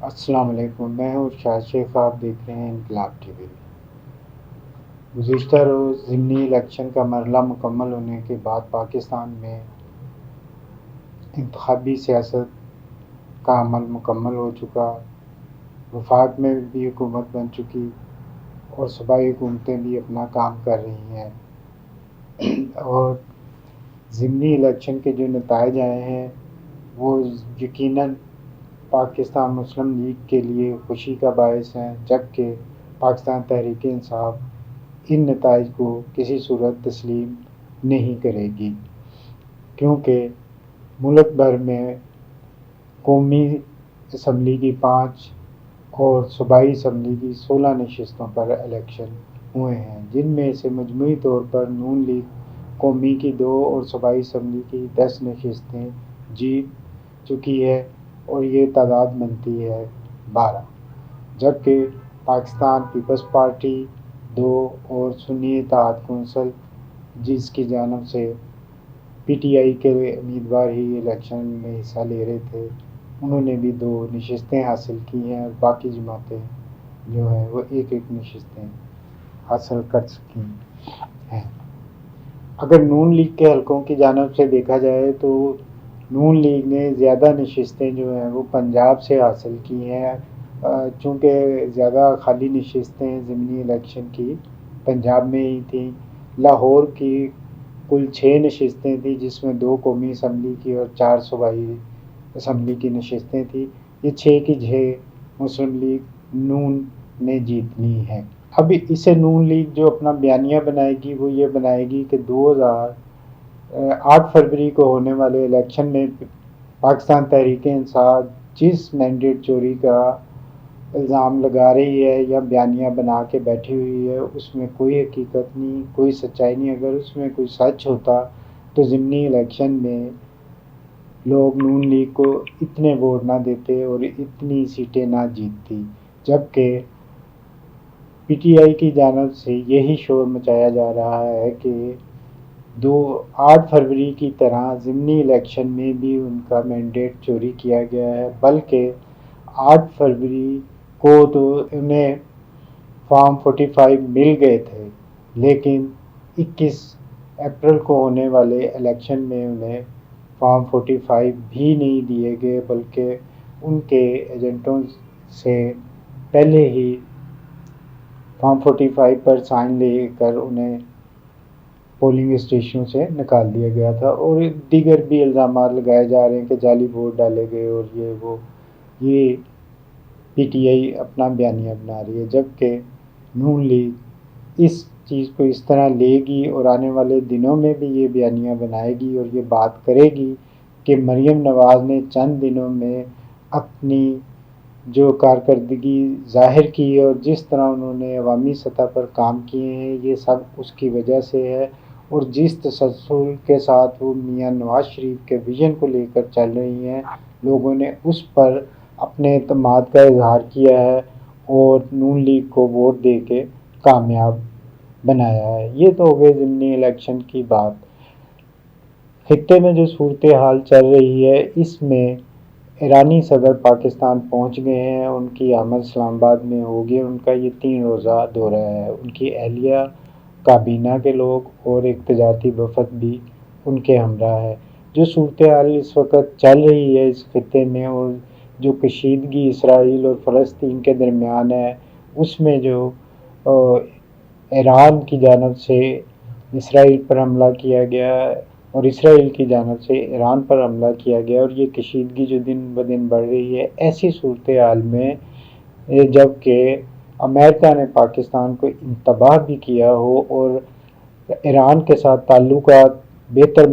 السلام علیکم، میں ہوں شاہد شیخ، آپ دیکھ رہے ہیں انقلاب ٹی وی۔ گزشتہ روز ضمنی الیکشن کا مرحلہ مکمل ہونے کے بعد پاکستان میں انتخابی سیاست کا عمل مکمل ہو چکا، وفاق میں بھی حکومت بن چکی اور صوبائی حکومتیں بھی اپنا کام کر رہی ہیں، اور ضمنی الیکشن کے جو نتائج آئے ہیں وہ یقیناً پاکستان مسلم لیگ کے لیے خوشی کا باعث ہیں، جبکہ پاکستان تحریک انصاف ان نتائج کو کسی صورت تسلیم نہیں کرے گی، کیونکہ ملک بھر میں قومی اسمبلی کی 5 اور صوبائی اسمبلی کی 16 نشستوں پر الیکشن ہوئے ہیں، جن میں سے مجموعی طور پر نون لیگ قومی کی 2 اور صوبائی اسمبلی کی 10 نشستیں جیت چکی ہے اور یہ تعداد بنتی ہے 12، جبکہ پاکستان پیپلز پارٹی 2 اور سنی اتحاد کونسل جس کی جانب سے پی ٹی آئی کے امیدوار ہی الیکشن میں حصہ لے رہے تھے، انہوں نے بھی 2 نشستیں حاصل کی ہیں، اور باقی جماعتیں جو ہیں وہ ایک نشستیں حاصل کر سکی ہیں۔ اگر نون لیگ کے حلقوں کی جانب سے دیکھا جائے تو نون لیگ نے زیادہ نشستیں جو ہیں وہ پنجاب سے حاصل کی ہیں، چونکہ زیادہ خالی نشستیں ضمنی الیکشن کی پنجاب میں ہی تھیں۔ لاہور کی کل 6 نشستیں تھیں، جس میں 2 قومی اسمبلی کی اور 4 صوبائی اسمبلی کی نشستیں تھیں۔ یہ 6 کی 6 مسلم لیگ نون نے جیت لی ہیں۔ اب اسے نون لیگ جو اپنا بیانیہ بنائے گی وہ یہ بنائے گی کہ 8 فروری کو ہونے والے الیکشن میں پاکستان تحریک انصاف جس مینڈیٹ چوری کا الزام لگا رہی ہے یا بیانیہ بنا کے بیٹھی ہوئی ہے اس میں کوئی حقیقت نہیں، کوئی سچائی نہیں۔ اگر اس میں کوئی سچ ہوتا تو ضمنی الیکشن میں لوگ نون لیگ کو اتنے ووٹ نہ دیتے اور اتنی سیٹیں نہ جیتتی، جبکہ پی ٹی آئی کی جانب سے یہی شور مچایا جا رہا ہے کہ 8 فروری کی طرح ضمنی الیکشن میں بھی ان کا مینڈیٹ چوری کیا گیا ہے، بلکہ 8 فروری کو تو انہیں فارم 45 مل گئے تھے، لیکن 21 اپریل کو ہونے والے الیکشن میں انہیں فارم 45 بھی نہیں دیے گئے، بلکہ ان کے ایجنٹوں سے پہلے ہی فارم 45 پر سائن لے کر انہیں پولنگ اسٹیشنوں سے نکال دیا گیا تھا، اور دیگر بھی الزامات لگائے جا رہے ہیں کہ جعلی ووٹ ڈالے گئے اور یہ پی ٹی آئی اپنا بیانیہ بنا رہی ہے، جبکہ نون لیگ اس چیز کو اس طرح لے گی اور آنے والے دنوں میں بھی یہ بیانیہ بنائے گی اور یہ بات کرے گی کہ مریم نواز نے چند دنوں میں اپنی جو کارکردگی ظاہر کی اور جس طرح انہوں نے عوامی سطح پر کام کیے ہیں یہ سب اس کی وجہ سے ہے، اور جس تسلسل کے ساتھ وہ میاں نواز شریف کے ویژن کو لے کر چل رہی ہیں، لوگوں نے اس پر اپنے اعتماد کا اظہار کیا ہے اور نون لیگ کو ووٹ دے کے کامیاب بنایا ہے۔ یہ تو ہو گئے ضمنی الیکشن کی بات۔ خطے میں جو صورتحال چل رہی ہے اس میں ایرانی صدر پاکستان پہنچ گئے ہیں، ان کی آمد اسلام آباد میں ہوگی، ان کا یہ 3 روزہ دورہ ہے، ان کی اہلیہ، کابینہ کے لوگ اور ایک تجارتی وفد بھی ان کے ہمراہ ہے۔ جو صورتحال اس وقت چل رہی ہے اس خطے میں اور جو کشیدگی اسرائیل اور فلسطین کے درمیان ہے، اس میں جو ایران کی جانب سے اسرائیل پر حملہ کیا گیا اور اسرائیل کی جانب سے ایران پر حملہ کیا گیا، اور یہ کشیدگی جو دن بدن بڑھ رہی ہے، ایسی صورتحال میں جب کہ امریکہ نے پاکستان کو انتباہ بھی کیا ہو اور ایران کے ساتھ تعلقات بہتر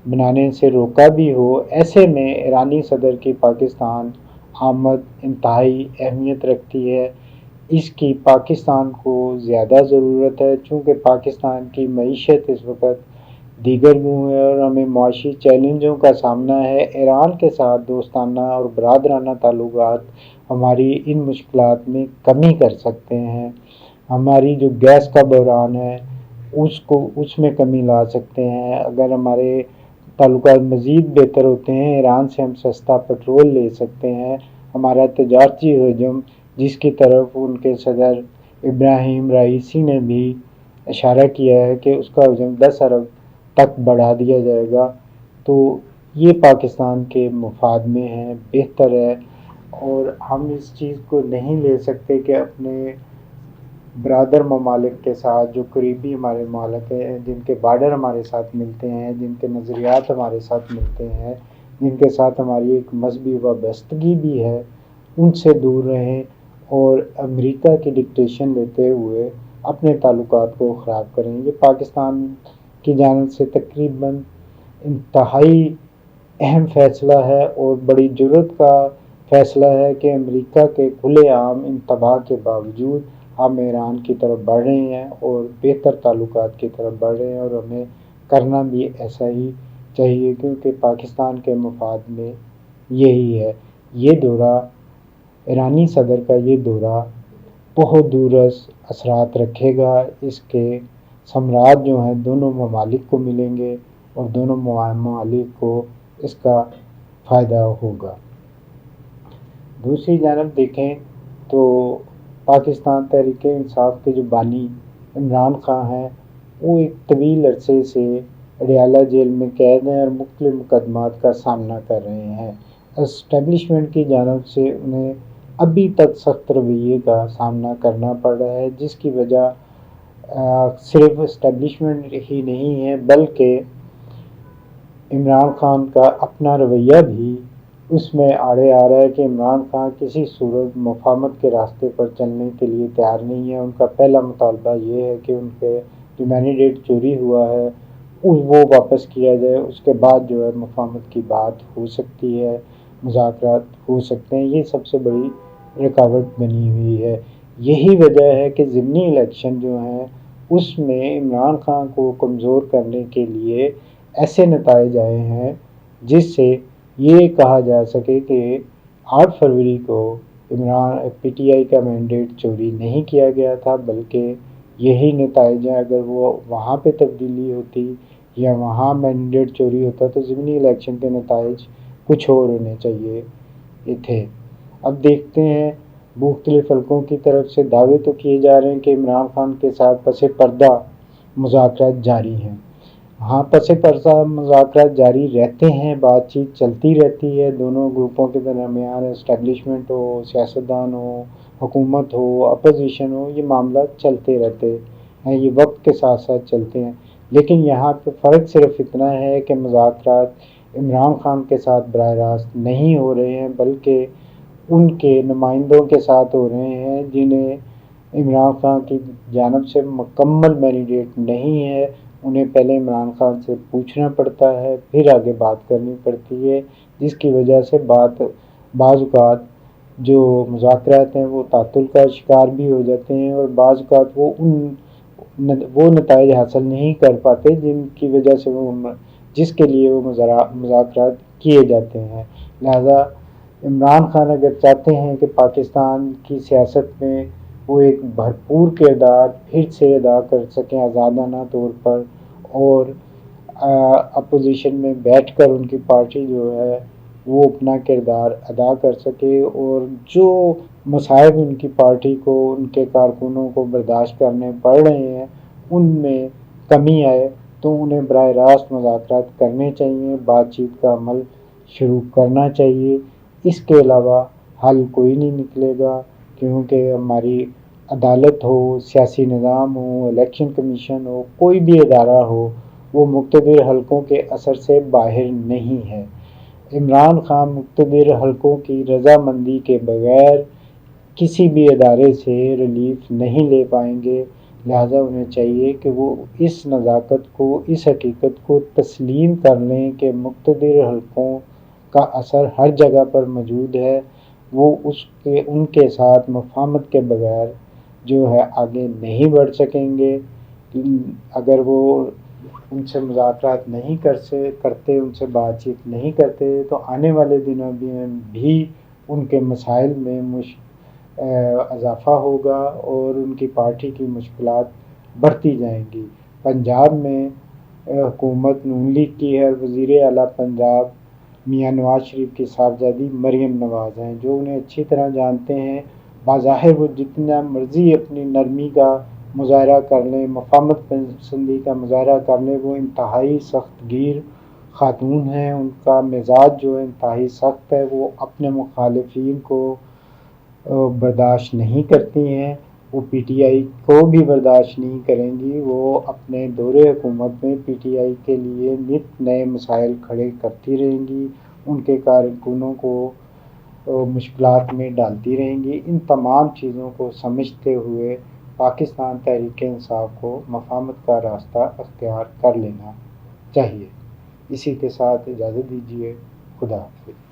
بنانے سے روکا بھی ہو، ایسے میں ایرانی صدر کی پاکستان آمد انتہائی اہمیت رکھتی ہے۔ اس کی پاکستان کو زیادہ ضرورت ہے، چونکہ پاکستان کی معیشت اس وقت دیگر منہ ہے اور ہمیں معاشی چیلنجوں کا سامنا ہے۔ ایران کے ساتھ دوستانہ اور برادرانہ تعلقات ہماری ان مشکلات میں کمی کر سکتے ہیں، ہماری جو گیس کا بحران ہے اس میں کمی لا سکتے ہیں۔ اگر ہمارے تعلقات مزید بہتر ہوتے ہیں، ایران سے ہم سستا پٹرول لے سکتے ہیں، ہمارا تجارتی حجم، جس کی طرف ان کے صدر ابراہیم رئیسی نے بھی اشارہ کیا ہے کہ اس کا حجم 10 ارب تک بڑھا دیا جائے گا، تو یہ پاکستان کے مفاد میں ہے، بہتر ہے۔ اور ہم اس چیز کو نہیں لے سکتے کہ اپنے برادر ممالک کے ساتھ، جو قریبی ہمارے ممالک ہیں، جن کے بارڈر ہمارے ساتھ ملتے ہیں، جن کے نظریات ہمارے ساتھ ملتے ہیں، جن کے ساتھ ہماری ایک مذہبی وابستگی بھی ہے، ان سے دور رہیں اور امریکہ کی ڈکٹیشن لیتے ہوئے اپنے تعلقات کو خراب کریں۔ یہ پاکستان کی جانب سے تقریباً انتہائی اہم فیصلہ ہے اور بڑی جرات کا فیصلہ ہے کہ امریکہ کے کھلے عام انتباہ کے باوجود ہم ایران کی طرف بڑھ رہے ہیں اور بہتر تعلقات کی طرف بڑھ رہے ہیں، اور ہمیں کرنا بھی ایسا ہی چاہیے، کیونکہ پاکستان کے مفاد میں یہی ہے۔ یہ دورہ، ایرانی صدر کا یہ دورہ بہت دورس اثرات رکھے گا، اس کے ثمرات جو ہیں دونوں ممالک کو ملیں گے اور دونوں ممالک کو اس کا فائدہ ہوگا۔ دوسری جانب دیکھیں تو پاکستان تحریک انصاف کے جو بانی عمران خان ہیں، وہ ایک طویل عرصے سے اڈیالہ جیل میں قید ہیں اور مختلف مقدمات کا سامنا کر رہے ہیں۔ اسٹیبلشمنٹ کی جانب سے انہیں ابھی تک سخت رویے کا سامنا کرنا پڑ رہا ہے، جس کی وجہ صرف اسٹیبلشمنٹ ہی نہیں ہے، بلکہ عمران خان کا اپنا رویہ بھی اس میں آڑے آ رہا ہے کہ عمران خان کسی صورت مفاہمت کے راستے پر چلنے کے لیے تیار نہیں ہے۔ ان کا پہلا مطالبہ یہ ہے کہ ان کے جو مینڈیٹ چوری ہوا ہے وہ واپس کیا جائے، اس کے بعد جو ہے مفاہمت کی بات ہو سکتی ہے، مذاکرات ہو سکتے ہیں۔ یہ سب سے بڑی رکاوٹ بنی ہوئی ہے۔ یہی وجہ ہے کہ ضمنی الیکشن جو ہیں اس میں عمران خان کو کمزور کرنے کے لیے ایسے نتائج آئے ہیں جس سے یہ کہا جا سکے کہ 8 فروری کو پی ٹی آئی کا مینڈیٹ چوری نہیں کیا گیا تھا، بلکہ یہی نتائج ہیں۔ اگر وہ وہاں پہ تبدیلی ہوتی یا وہاں مینڈیٹ چوری ہوتا تو ضمنی الیکشن کے نتائج کچھ اور ہونے چاہیے تھے۔ اب دیکھتے ہیں، مختلف حلقوں کی طرف سے دعوے تو کیے جا رہے ہیں کہ عمران خان کے ساتھ پس پردہ مذاکرات جاری ہیں۔ ہاں، پس پردہ مذاکرات جاری رہتے ہیں، بات چیت چلتی رہتی ہے دونوں گروپوں کے درمیان، اسٹیبلشمنٹ ہو، سیاستدان ہو، حکومت ہو، اپوزیشن ہو، یہ معاملات چلتے رہتے ہیں، یہ وقت کے ساتھ ساتھ چلتے ہیں۔ لیکن یہاں پہ فرق صرف اتنا ہے کہ مذاکرات عمران خان کے ساتھ براہ راست نہیں ہو رہے ہیں، بلکہ ان کے نمائندوں کے ساتھ ہو رہے ہیں، جنہیں عمران خان کی جانب سے مکمل مینڈیٹ نہیں ہے۔ انہیں پہلے عمران خان سے پوچھنا پڑتا ہے، پھر آگے بات کرنی پڑتی ہے، جس کی وجہ سے بعض اوقات جو مذاکرات ہیں وہ تعطل کا شکار بھی ہو جاتے ہیں، اور بعض اوقات وہ نتائج حاصل نہیں کر پاتے جس کے لیے وہ مذاکرات کیے جاتے ہیں۔ لہذا عمران خان اگر چاہتے ہیں کہ پاکستان کی سیاست میں وہ ایک بھرپور کردار پھر سے ادا کر سکیں آزادانہ طور پر، اور اپوزیشن میں بیٹھ کر ان کی پارٹی جو ہے وہ اپنا کردار ادا کر سکے، اور جو مصائب ان کی پارٹی کو، ان کے کارکنوں کو برداشت کرنے پڑ رہے ہیں ان میں کمی آئے، تو انہیں براہ راست مذاکرات کرنے چاہیے، بات چیت کا عمل شروع کرنا چاہیے۔ اس کے علاوہ حل کوئی نہیں نکلے گا، کیونکہ ہماری عدالت ہو، سیاسی نظام ہو، الیکشن کمیشن ہو، کوئی بھی ادارہ ہو، وہ مقتدر حلقوں کے اثر سے باہر نہیں ہے۔ عمران خان مقتدر حلقوں کی رضامندی کے بغیر کسی بھی ادارے سے ریلیف نہیں لے پائیں گے، لہذا انہیں چاہیے کہ وہ اس نزاکت کو، اس حقیقت کو تسلیم کر لیں کہ مقتدر حلقوں کا اثر ہر جگہ پر موجود ہے، وہ ان کے ساتھ مفاہمت کے بغیر جو ہے آگے نہیں بڑھ سکیں گے۔ اگر وہ ان سے مذاکرات نہیں کرتے، ان سے بات چیت نہیں کرتے، تو آنے والے دنوں میں بھی ان کے مسائل میں اضافہ ہوگا اور ان کی پارٹی کی مشکلات بڑھتی جائیں گی۔ پنجاب میں حکومت نون لیگ کی ہے، وزیر اعلیٰ پنجاب میاں نواز شریف کی صاحبزادی مریم نواز ہیں، جو انہیں اچھی طرح جانتے ہیں۔ بظاہر وہ جتنا مرضی اپنی نرمی کا مظاہرہ کر لیں، مفاہمت پسندی کا مظاہرہ کر لیں، وہ انتہائی سخت گیر خاتون ہیں۔ ان کا مزاج جو ہے انتہائی سخت ہے، وہ اپنے مخالفین کو برداشت نہیں کرتی ہیں، وہ پی ٹی آئی کو بھی برداشت نہیں کریں گی۔ وہ اپنے دور حکومت میں پی ٹی آئی کے لیے نت نئے مسائل کھڑے کرتی رہیں گی، ان کے کارکنوں کو مشکلات میں ڈالتی رہیں گی۔ ان تمام چیزوں کو سمجھتے ہوئے پاکستان تحریک انصاف کو مفاہمت کا راستہ اختیار کر لینا چاہیے۔ اسی کے ساتھ اجازت دیجیے، خدا حافظ۔